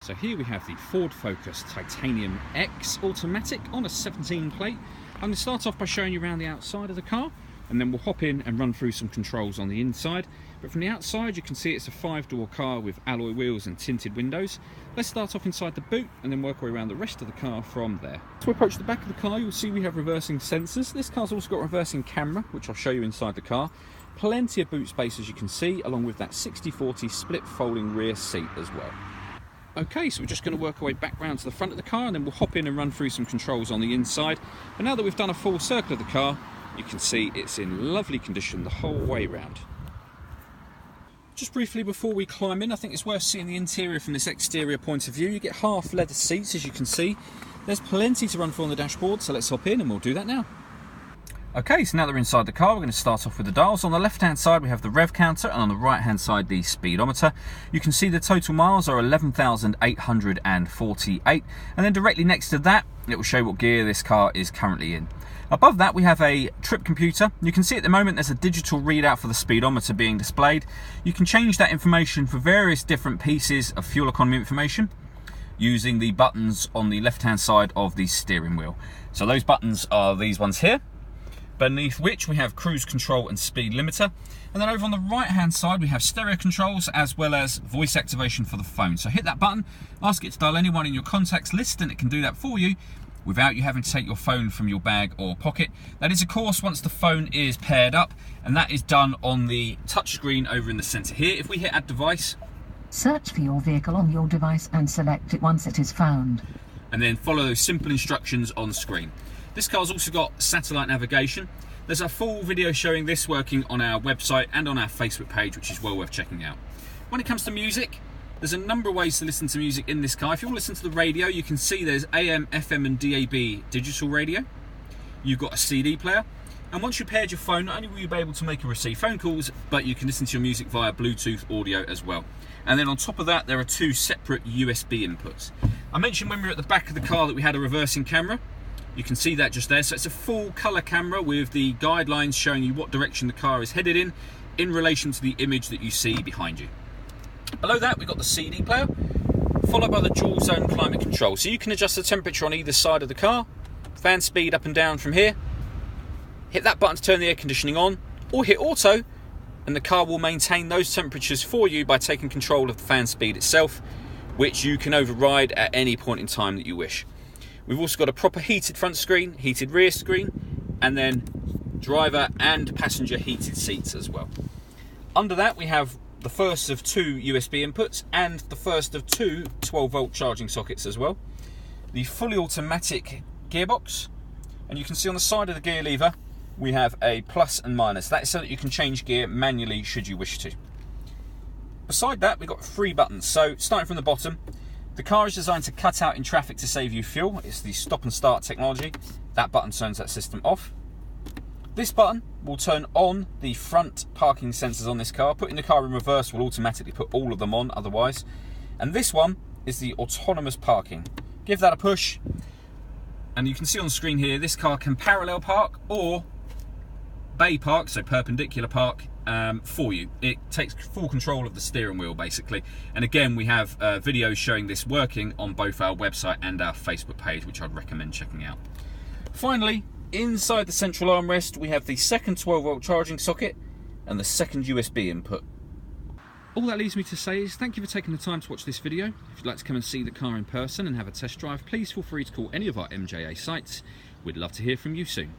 So here we have the Ford Focus Titanium X automatic on a 17 plate. I'm going to start off by showing you around the outside of the car, and then we'll hop in and run through some controls on the inside. But from the outside you can see it's a 5-door car with alloy wheels and tinted windows. Let's start off inside the boot and then work our way around the rest of the car from there. As we approach the back of the car, you'll see we have reversing sensors. This car's also got a reversing camera, which I'll show you inside the car. Plenty of boot space, as you can see, along with that 60/40 split folding rear seat as well. Okay, so we're just going to work our way back round to the front of the car and then we'll hop in and run through some controls on the inside. But now that we've done a full circle of the car, you can see it's in lovely condition the whole way round. Just briefly before we climb in, I think it's worth seeing the interior from this exterior point of view. You get half leather seats, as you can see. There's plenty to run through on the dashboard, so let's hop in and we'll do that now. Okay, so now that we're inside the car, we're going to start off with the dials. On the left-hand side, we have the rev counter, and on the right-hand side, the speedometer. You can see the total miles are 11,848, and then directly next to that, it will show what gear this car is currently in. Above that, we have a trip computer. You can see at the moment there's a digital readout for the speedometer being displayed. You can change that information for various different pieces of fuel economy information using the buttons on the left-hand side of the steering wheel. So those buttons are these ones here, beneath which we have cruise control and speed limiter. And then over on the right hand side we have stereo controls as well as voice activation for the phone. So hit that button, ask it to dial anyone in your contacts list, and it can do that for you without you having to take your phone from your bag or pocket. That is of course once the phone is paired up, and that is done on the touchscreen over in the center here. If we hit add device, search for your vehicle on your device and select it once it is found, and then follow those simple instructions on screen. This car's also got satellite navigation. There's a full video showing this working on our website and on our Facebook page, which is well worth checking out. When it comes to music, there's a number of ways to listen to music in this car. If you want to listen to the radio, you can see there's AM, FM and DAB digital radio. You've got a CD player. And once you've paired your phone, not only will you be able to make and receive phone calls, but you can listen to your music via Bluetooth audio as well. And then on top of that, there are two separate USB inputs. I mentioned when we were at the back of the car that we had a reversing camera. You can see that just there. So it's a full colour camera with the guidelines showing you what direction the car is headed in relation to the image that you see behind you. Below that, we've got the CD player, followed by the dual zone climate control. So you can adjust the temperature on either side of the car, fan speed up and down from here, hit that button to turn the air conditioning on, or hit auto, and the car will maintain those temperatures for you by taking control of the fan speed itself, which you can override at any point in time that you wish. We've also got a proper heated front screen, heated rear screen, and then driver and passenger heated seats as well. Under that we have the first of two USB inputs and the first of two 12-volt charging sockets as well. The fully automatic gearbox, and you can see on the side of the gear lever we have a plus and minus. That is so that you can change gear manually should you wish to. Beside that we've got 3 buttons. So starting from the bottom, the car is designed to cut out in traffic to save you fuel. It's the stop and start technology. That button turns that system off. This button will turn on the front parking sensors on this car. Putting the car in reverse will automatically put all of them on otherwise. And this one is the autonomous parking. Give that a push, and you can see on the screen here, this car can parallel park or bay park, so perpendicular park, for you. It takes full control of the steering wheel basically, and again we have videos showing this working on both our website and our Facebook page, which I'd recommend checking out. Finally, inside the central armrest we have the second 12-volt charging socket and the second USB input. All that leaves me to say is thank you for taking the time to watch this video. If you'd like to come and see the car in person and have a test drive, please feel free to call any of our MJA sites. We'd love to hear from you soon.